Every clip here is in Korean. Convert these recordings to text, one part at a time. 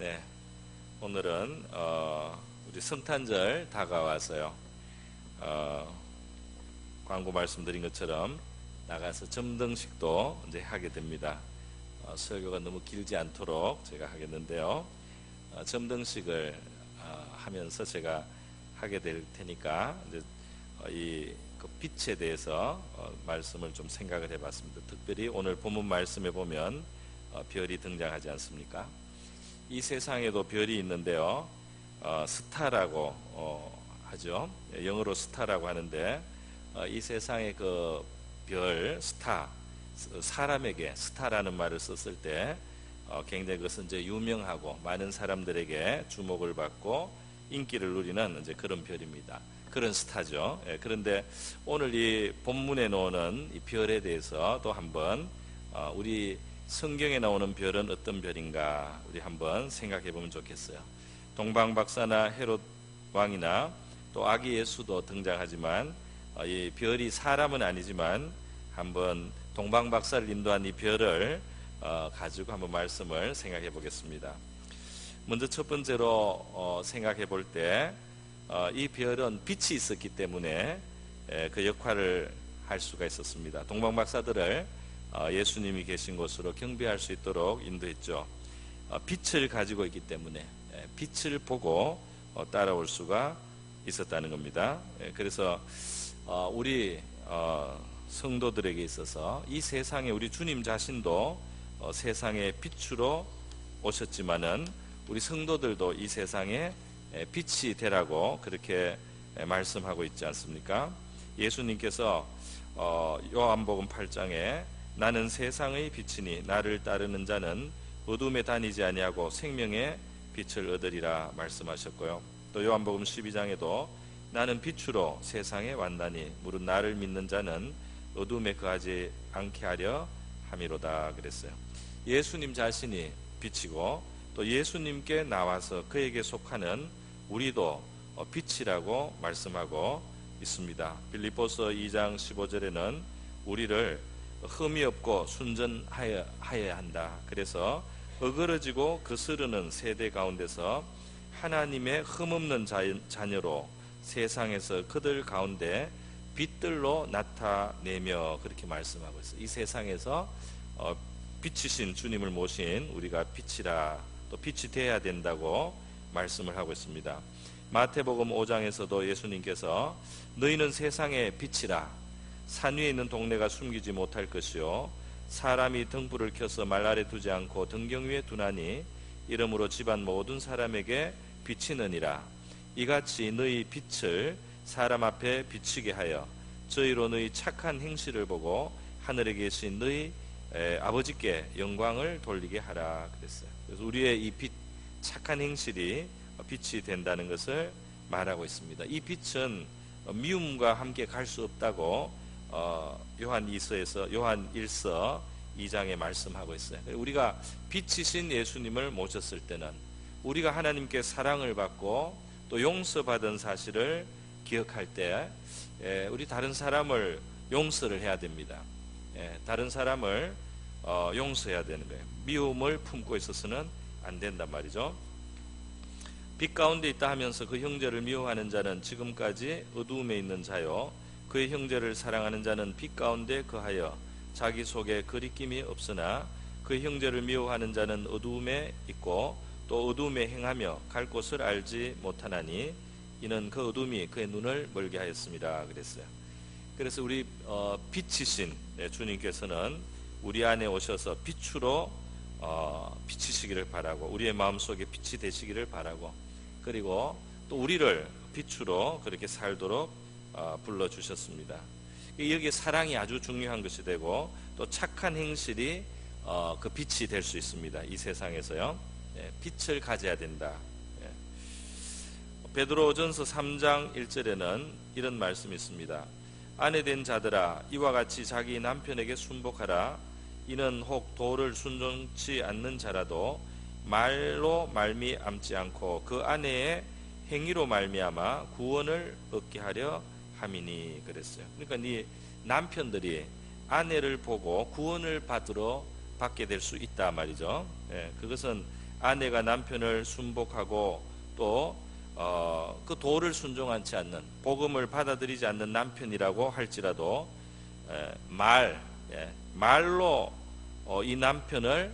네, 오늘은 우리 성탄절 다가와서요. 광고 말씀드린 것처럼 나가서 점등식도 이제 하게 됩니다. 설교가 너무 길지 않도록 제가 하겠는데요. 점등식을 하면서 제가 하게 될 테니까 이제 그 빛에 대해서 말씀을 좀 생각을 해봤습니다. 특별히 오늘 본문 말씀에 보면 별이 등장하지 않습니까? 이 세상에도 별이 있는데요. 스타라고 하죠. 영어로 스타라고 하는데 이 세상의 그 별, 스타, 사람에게 스타라는 말을 썼을 때 굉장히 그것은 이제 유명하고 많은 사람들에게 주목을 받고 인기를 누리는 이제 그런 별입니다. 그런 스타죠. 그런데 오늘 이 본문에 나오는 이 별에 대해서 또 한번 우리 성경에 나오는 별은 어떤 별인가 우리 한번 생각해 보면 좋겠어요. 동방박사나 헤롯 왕이나 또 아기 예수도 등장하지만 이 별이 사람은 아니지만 한번 동방박사를 인도한 이 별을 가지고 한번 말씀을 생각해 보겠습니다. 먼저 첫 번째로 생각해 볼 때 이 별은 빛이 있었기 때문에 그 역할을 할 수가 있었습니다. 동방박사들을 예수님이 계신 곳으로 경배할 수 있도록 인도했죠. 빛을 가지고 있기 때문에 빛을 보고 따라올 수가 있었다는 겁니다. 그래서 우리 성도들에게 있어서 이 세상에 우리 주님 자신도 세상의 빛으로 오셨지만은 우리 성도들도 이 세상에 빛이 되라고 그렇게 말씀하고 있지 않습니까? 예수님께서 요한복음 8장에 나는 세상의 빛이니 나를 따르는 자는 어둠에 다니지 아니하고 생명의 빛을 얻으리라 말씀하셨고요. 또 요한복음 12장에도 나는 빛으로 세상에 왔나니 무릇 나를 믿는 자는 어둠에 거하지 않게 하려 함이로다 그랬어요. 예수님 자신이 빛이고 또 예수님께 나와서 그에게 속하는 우리도 빛이라고 말씀하고 있습니다. 빌립보서 2장 15절에는 우리를 흠이 없고 순전하여야 한다. 그래서 어그러지고 거스르는 세대 가운데서 하나님의 흠없는 자녀로 세상에서 그들 가운데 빛들로 나타내며 그렇게 말씀하고 있어요. 이 세상에서 빛이신 주님을 모신 우리가 빛이라 또 빛이 되어야 된다고 말씀을 하고 있습니다. 마태복음 5장에서도 예수님께서 너희는 세상의 빛이라 산 위에 있는 동네가 숨기지 못할 것이요 사람이 등불을 켜서 말 아래 두지 않고 등경 위에 두나니 이러므로 집안 모든 사람에게 비치느니라. 이같이 너희 빛을 사람 앞에 비치게 하여 저희로 너희 착한 행실을 보고 하늘에 계신 너희 아버지께 영광을 돌리게 하라 그랬어요. 그래서 우리의 이 빛, 착한 행실이 빛이 된다는 것을 말하고 있습니다. 이 빛은 미움과 함께 갈 수 없다고 요한 1서 2장에 말씀하고 있어요. 우리가 빛이신 예수님을 모셨을 때는 우리가 하나님께 사랑을 받고 또 용서받은 사실을 기억할 때 우리 다른 사람을 용서를 해야 됩니다. 다른 사람을 용서해야 되는 거예요. 미움을 품고 있어서는 안 된단 말이죠. 빛 가운데 있다 하면서 그 형제를 미워하는 자는 지금까지 어두움에 있는 자요 그의 형제를 사랑하는 자는 빛 가운데 거하여 자기 속에 거리낌이 없으나 그의 형제를 미워하는 자는 어두움에 있고 또 어두움에 행하며 갈 곳을 알지 못하나니 이는 그 어둠이 그의 눈을 멀게 하였습니다 그랬어요. 그래서 우리 빛이신 주님께서는 우리 안에 오셔서 빛으로 비치시기를 바라고 우리의 마음속에 빛이 되시기를 바라고 그리고 또 우리를 빛으로 그렇게 살도록 불러주셨습니다. 여기에 사랑이 아주 중요한 것이 되고 또 착한 행실이 그 빛이 될 수 있습니다. 이 세상에서요. 빛을 가져야 된다. 베드로전서 3장 1절에는 이런 말씀이 있습니다. 아내된 자들아 이와 같이 자기 남편에게 순복하라. 이는 혹 도를 순종치 않는 자라도 말로 말미암지 않고 그 아내의 행위로 말미암아 구원을 얻게 하려 함이니 그랬어요. 그러니까 네 남편들이 아내를 보고 구원을 받게 될 수 있다 말이죠. 그것은 아내가 남편을 순복하고 또 그 도를 순종하지 않는, 복음을 받아들이지 않는 남편이라고 할지라도 말로 이 남편을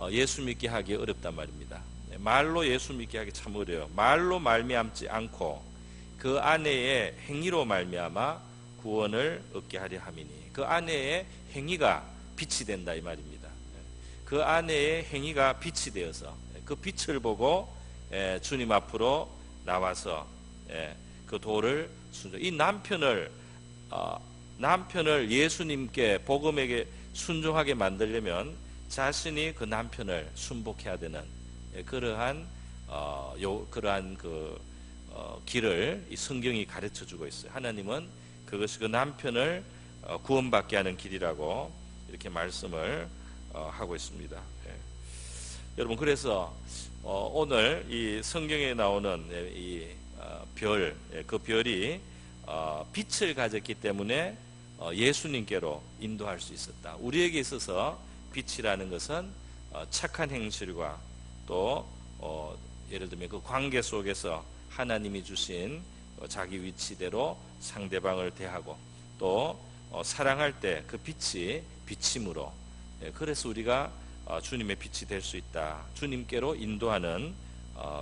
예수 믿게 하기 어렵단 말입니다. 말로 예수 믿게 하기 참 어려워요. 말로 말미암지 않고 그 아내의 행위로 말미암아 구원을 얻게 하려 함이니, 그 아내의 행위가 빛이 된다 이 말입니다. 그 아내의 행위가 빛이 되어서 그 빛을 보고 주님 앞으로 나와서 그 도를 순종. 이 남편을 예수님께, 복음에게 순종하게 만들려면 자신이 그 남편을 순복해야 되는 그러한 길을 이 성경이 가르쳐 주고 있어요. 하나님은 그것이 그 남편을 구원받게 하는 길이라고 이렇게 말씀을 하고 있습니다. 여러분, 그래서 오늘 이 성경에 나오는 이 별, 그 별이 빛을 가졌기 때문에 예수님께로 인도할 수 있었다. 우리에게 있어서 빛이라는 것은 착한 행실과 또 예를 들면 그 관계 속에서 하나님이 주신 자기 위치대로 상대방을 대하고 또 사랑할 때 그 빛이 비침으로, 그래서 우리가 주님의 빛이 될 수 있다. 주님께로 인도하는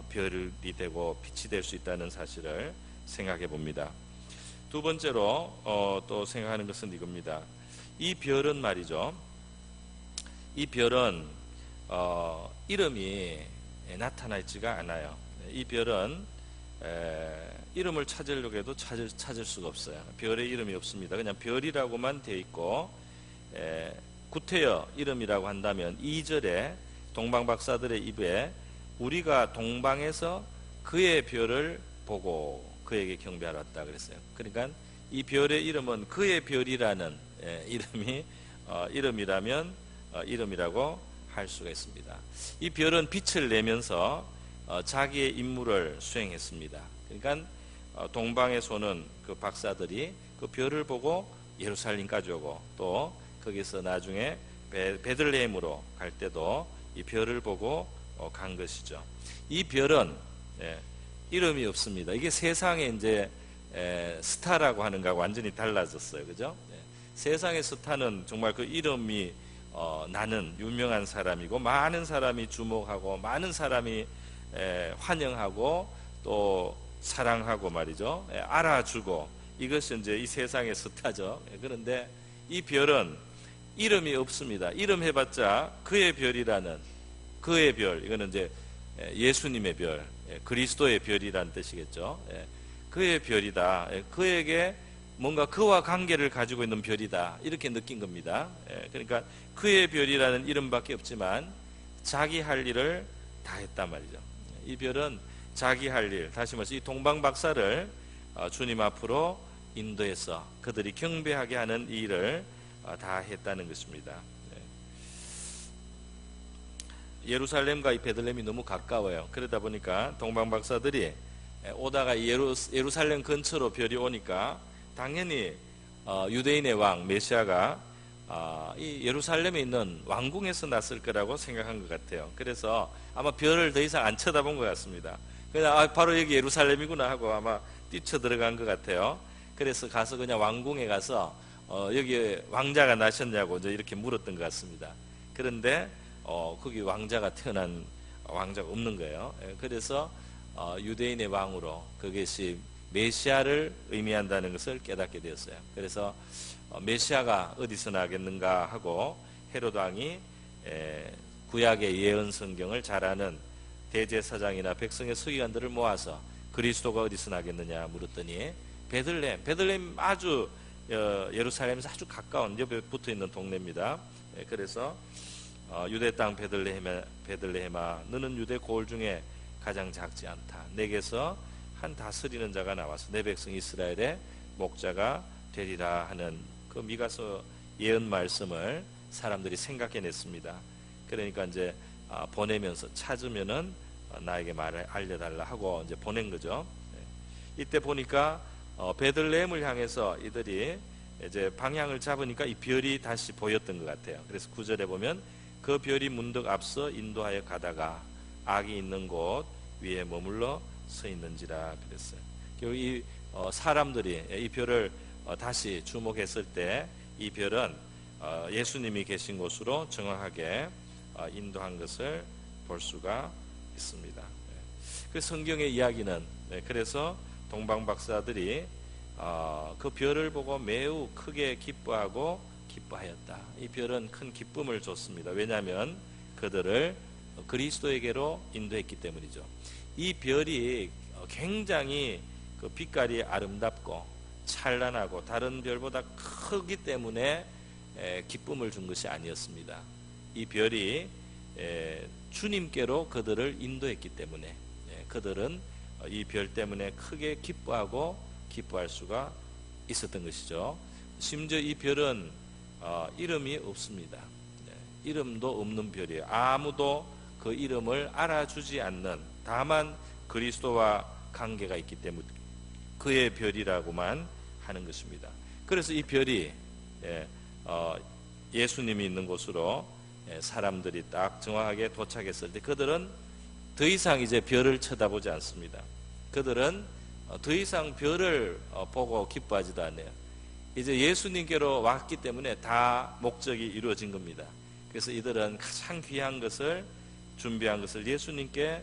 별이 되고 빛이 될 수 있다는 사실을 생각해 봅니다. 두 번째로 또 생각하는 것은 이겁니다. 이 별은 말이죠, 이 별은 이름이 나타나 있지가 않아요. 이 별은 이름을 찾으려고 해도 찾을 수가 없어요. 별의 이름이 없습니다. 그냥 별이라고만 되어 있고, 구태여 이름이라고 한다면 2절에 동방박사들의 입에 우리가 동방에서 그의 별을 보고 그에게 경배하러 왔다 그랬어요. 그러니까 이 별의 이름은 그의 별이라는 이름이 이름이라면 이름이라고 할 수가 있습니다. 이 별은 빛을 내면서 자기의 임무를 수행했습니다. 그러니까 동방에서 오는 그 박사들이 그 별을 보고 예루살렘까지 오고 또 거기서 나중에 베들레헴으로 갈 때도 이 별을 보고 간 것이죠. 이 별은 이름이 없습니다. 이게 세상에 이제 스타라고 하는 거하고 완전히 달라졌어요. 그죠? 세상의 스타는 정말 그 이름이 나는 유명한 사람이고 많은 사람이 주목하고 많은 사람이 환영하고 또 사랑하고 말이죠. 알아주고, 이것이 이제 이 세상의 스타죠. 그런데 이 별은 이름이 없습니다. 이름 해봤자 그의 별이라는, 그의 별, 이거는 이제 예수님의 별, 그리스도의 별이라는 뜻이겠죠. 그의 별이다. 그에게 뭔가 그와 관계를 가지고 있는 별이다. 이렇게 느낀 겁니다. 그러니까 그의 별이라는 이름밖에 없지만 자기 할 일을 다 했단 말이죠. 이 별은 자기 할 일, 다시 말해서 이 동방박사를 주님 앞으로 인도해서 그들이 경배하게 하는 이 일을 다 했다는 것입니다. 예루살렘과 이 베들레헴이 너무 가까워요. 그러다 보니까 동방박사들이 오다가 예루살렘 근처로 별이 오니까 당연히 유대인의 왕 메시아가 이 예루살렘에 있는 왕궁에서 났을 거라고 생각한 것 같아요. 그래서 아마 별을 더 이상 안 쳐다본 것 같습니다. 그냥 바로 여기 예루살렘이구나 하고 아마 뛰쳐 들어간 것 같아요. 그래서 가서 그냥 왕궁에 가서 여기 왕자가 나셨냐고 이렇게 물었던 것 같습니다. 그런데 거기 왕자가 태어난 왕자가 없는 거예요. 그래서 유대인의 왕으로 그것이 메시아를 의미한다는 것을 깨닫게 되었어요. 그래서 메시아가 어디서 나겠는가 하고 헤롯 왕이 구약의 예언 성경을 잘 아는 대제사장이나 백성의 서기관들을 모아서 그리스도가 어디서 나겠느냐 물었더니 베들레헴 아주 예루살렘에서 아주 가까운 옆에 붙어 있는 동네입니다. 그래서 유대 땅 베들레헴아 너는 유대 고을 중에 가장 작지 않다. 내게서 한 다스리는 자가 나와서 내 백성 이스라엘의 목자가 되리라 하는 그 미가서 예언 말씀을 사람들이 생각해냈습니다. 그러니까 이제 보내면서 찾으면은 나에게 말을 알려달라 하고 이제 보낸 거죠. 이때 보니까 베들레헴을 향해서 이들이 이제 방향을 잡으니까 이 별이 다시 보였던 것 같아요. 그래서 9절에 보면 그 별이 문득 앞서 인도하여 가다가 악이 있는 곳 위에 머물러 서 있는지라 그랬어요. 결국 이 사람들이 이 별을 다시 주목했을 때 이 별은 예수님이 계신 곳으로 정확하게 인도한 것을 볼 수가 있습니다. 그 성경의 이야기는 그래서 동방 박사들이 그 별을 보고 매우 크게 기뻐하고 기뻐하였다. 이 별은 큰 기쁨을 줬습니다. 왜냐하면 그들을 그리스도에게로 인도했기 때문이죠. 이 별이 굉장히 그 빛깔이 아름답고 찬란하고 다른 별보다 크기 때문에 기쁨을 준 것이 아니었습니다. 이 별이 주님께로 그들을 인도했기 때문에 그들은 이 별 때문에 크게 기뻐하고 기뻐할 수가 있었던 것이죠. 심지어 이 별은 이름이 없습니다. 이름도 없는 별이에요. 아무도 그 이름을 알아주지 않는, 다만 그리스도와 관계가 있기 때문에 그의 별이라고만 하는 것입니다. 그래서 이 별이 예수님이 있는 곳으로 사람들이 딱 정확하게 도착했을 때 그들은 더 이상 이제 별을 쳐다보지 않습니다. 그들은 더 이상 별을 보고 기뻐하지도 않아요. 이제 예수님께로 왔기 때문에 다 목적이 이루어진 겁니다. 그래서 이들은 가장 귀한 것을 준비한 것을 예수님께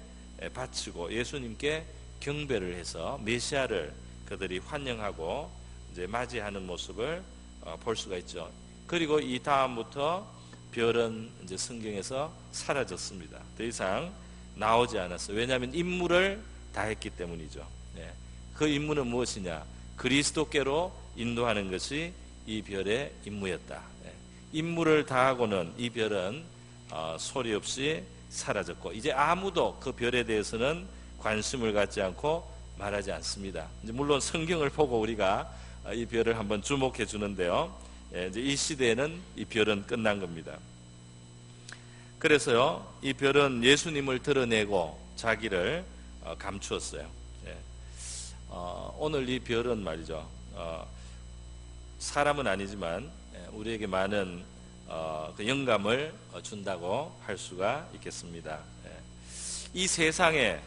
바치고 예수님께 경배를 해서 메시아를 그들이 환영하고 이제 맞이하는 모습을 볼 수가 있죠. 그리고 이 다음부터 별은 이제 성경에서 사라졌습니다. 더 이상 나오지 않았어요. 왜냐하면 임무를 다했기 때문이죠. 그 임무는 무엇이냐? 그리스도께로 인도하는 것이 이 별의 임무였다. 임무를 다하고는 이 별은 소리 없이 사라졌고 이제 아무도 그 별에 대해서는 관심을 갖지 않고 말하지 않습니다. 이제 물론 성경을 보고 우리가 이 별을 한번 주목해 주는데요. 이제 이 시대에는 이 별은 끝난 겁니다. 그래서요, 이 별은 예수님을 드러내고 자기를 감추었어요. 오늘 이 별은 말이죠. 사람은 아니지만 우리에게 많은 그 영감을 준다고 할 수가 있겠습니다. 이 세상의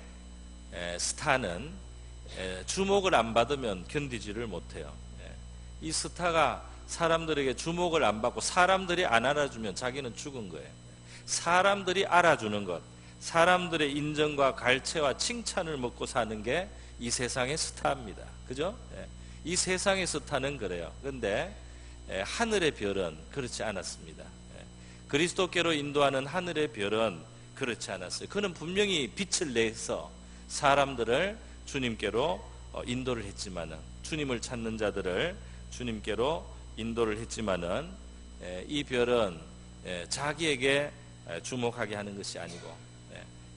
스타는 주목을 안 받으면 견디지를 못해요. 이 스타가 사람들에게 주목을 안 받고 사람들이 안 알아주면 자기는 죽은 거예요. 사람들이 알아주는 것, 사람들의 인정과 갈채와 칭찬을 먹고 사는 게 이 세상의 스타입니다. 그죠? 이 세상의 스타는 그래요. 그런데 하늘의 별은 그렇지 않았습니다. 그리스도께로 인도하는 하늘의 별은 그렇지 않았어요. 그는 분명히 빛을 내서 사람들을 주님께로 인도를 했지만은, 주님을 찾는 자들을 주님께로 인도를 했지만은, 이 별은 자기에게 주목하게 하는 것이 아니고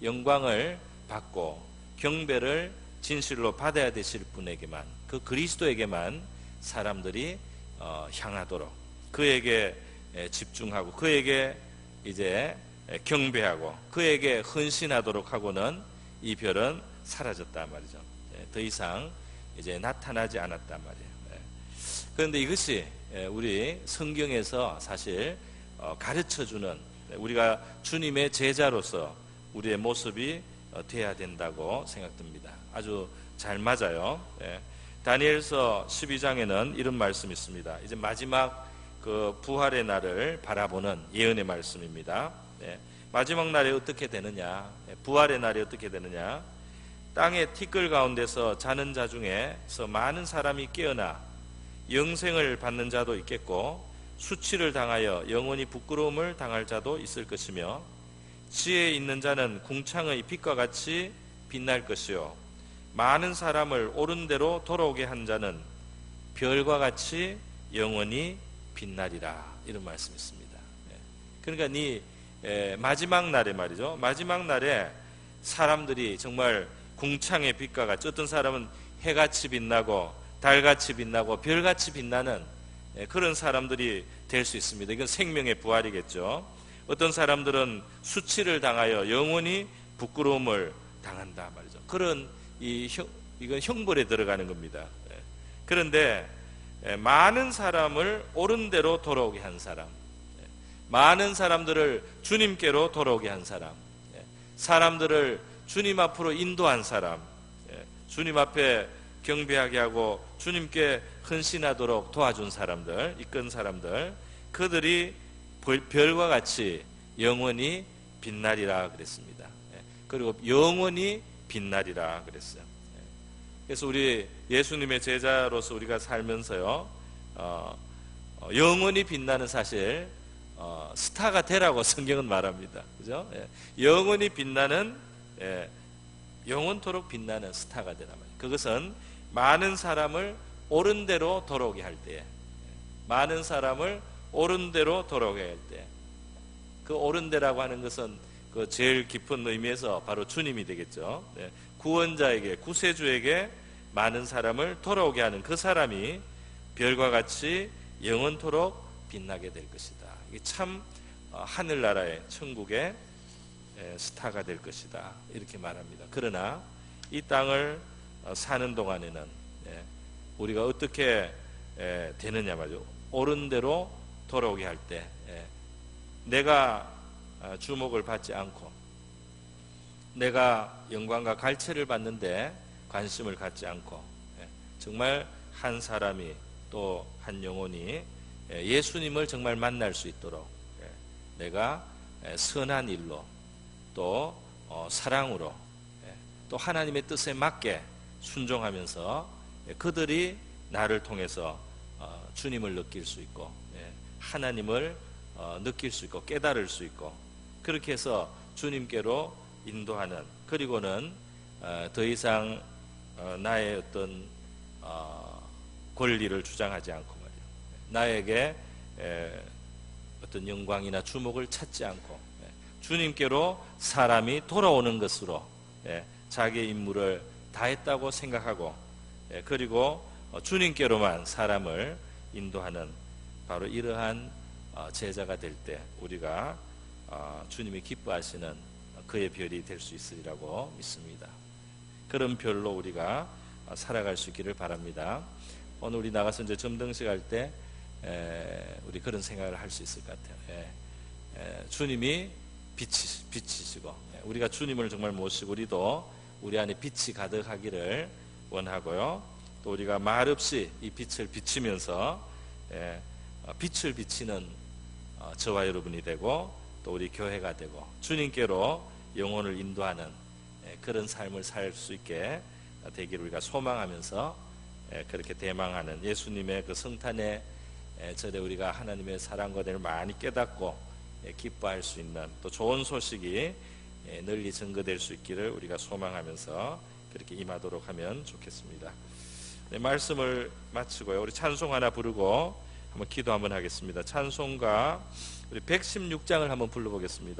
영광을 받고 경배를 진실로 받아야 되실 분에게만, 그 그리스도에게만 사람들이 향하도록, 그에게 집중하고 그에게 이제 경배하고 그에게 헌신하도록 하고는 이 별은 사라졌단 말이죠. 더 이상 이제 나타나지 않았단 말이에요. 그런데 이것이 우리 성경에서 사실 가르쳐주는, 우리가 주님의 제자로서 우리의 모습이 돼야 된다고 생각됩니다. 아주 잘 맞아요. 다니엘서 12장에는 이런 말씀이 있습니다. 이제 마지막 그 부활의 날을 바라보는 예언의 말씀입니다. 마지막 날에 어떻게 되느냐, 부활의 날이 어떻게 되느냐, 땅의 티끌 가운데서 자는 자 중에서 많은 사람이 깨어나 영생을 받는 자도 있겠고 수치를 당하여 영원히 부끄러움을 당할 자도 있을 것이며, 지혜에 있는 자는 궁창의 빛과 같이 빛날 것이요 많은 사람을 옳은 대로 돌아오게 한 자는 별과 같이 영원히 빛나리라, 이런 말씀이 있습니다. 그러니까 마지막 날에 말이죠, 마지막 날에 사람들이 정말 궁창의 빛과 같이, 어떤 사람은 해같이 빛나고 달같이 빛나고 별같이 빛나는 그런 사람들이 될 수 있습니다. 이건 생명의 부활이겠죠. 어떤 사람들은 수치를 당하여 영원히 부끄러움을 당한다 말이죠. 그런 이건 형벌에 들어가는 겁니다. 그런데 많은 사람을 옳은 대로 돌아오게 한 사람, 많은 사람들을 주님께로 돌아오게 한 사람, 사람들을 주님 앞으로 인도한 사람, 주님 앞에 경배하게 하고 주님께 헌신하도록 도와준 사람들, 이끈 사람들, 그들이 별과 같이 영원히 빛나리라 그랬습니다. 그리고 영원히 빛나리라 그랬어요. 그래서 우리 예수님의 제자로서 우리가 살면서요, 영원히 빛나는 사실 스타가 되라고 성경은 말합니다. 그죠? 영원히 빛나는, 영원토록 빛나는 스타가 되라 말이에요. 그것은 많은 사람을 옳은 대로 돌아오게 할 때, 많은 사람을 옳은 대로 돌아오게 할 때, 그 옳은 데라고 하는 것은 그 제일 깊은 의미에서 바로 주님이 되겠죠. 구원자에게, 구세주에게 많은 사람을 돌아오게 하는 그 사람이 별과 같이 영원토록 빛나게 될 것이다. 이게 참 하늘나라의 천국의 스타가 될 것이다, 이렇게 말합니다. 그러나 이 땅을 사는 동안에는 우리가 어떻게 되느냐 말이죠. 옳은 대로 돌아오게 할 때 내가 주목을 받지 않고, 내가 영광과 갈채를 받는데 관심을 갖지 않고, 정말 한 사람이 또 한 영혼이 예수님을 정말 만날 수 있도록 내가 선한 일로 또 사랑으로 또 하나님의 뜻에 맞게 순종하면서 그들이 나를 통해서 주님을 느낄 수 있고, 하나님을 느낄 수 있고 깨달을 수 있고, 그렇게 해서 주님께로 인도하는, 그리고는 더 이상 나의 어떤 권리를 주장하지 않고 말이에요. 나에게 어떤 영광이나 주목을 찾지 않고 주님께로 사람이 돌아오는 것으로 자기의 임무를 다했다고 생각하고, 그리고 주님께로만 사람을 인도하는 바로 이러한 제자가 될 때 우리가 주님이 기뻐하시는 그의 별이 될 수 있으리라고 믿습니다. 그런 별로 우리가 살아갈 수 있기를 바랍니다. 오늘 우리 나가서 이제 점등식 할 때 우리 그런 생각을 할 수 있을 것 같아요. 주님이 빛이시고, 우리가 주님을 정말 모시고 우리도 우리 안에 빛이 가득하기를 원하고요. 또 우리가 말없이 이 빛을 비치면서 빛을 비치는 저와 여러분이 되고, 또 우리 교회가 되고 주님께로 영혼을 인도하는 그런 삶을 살 수 있게 되기를 우리가 소망하면서 그렇게 대망하는 예수님의 그 성탄의 절에 우리가 하나님의 사랑과 은혜를 많이 깨닫고 기뻐할 수 있는 또 좋은 소식이 널리 증거될 수 있기를 우리가 소망하면서 그렇게 임하도록 하면 좋겠습니다. 말씀을 마치고요, 우리 찬송 하나 부르고 한번 기도 한번 하겠습니다. 찬송가 우리 116장을 한번 불러보겠습니다.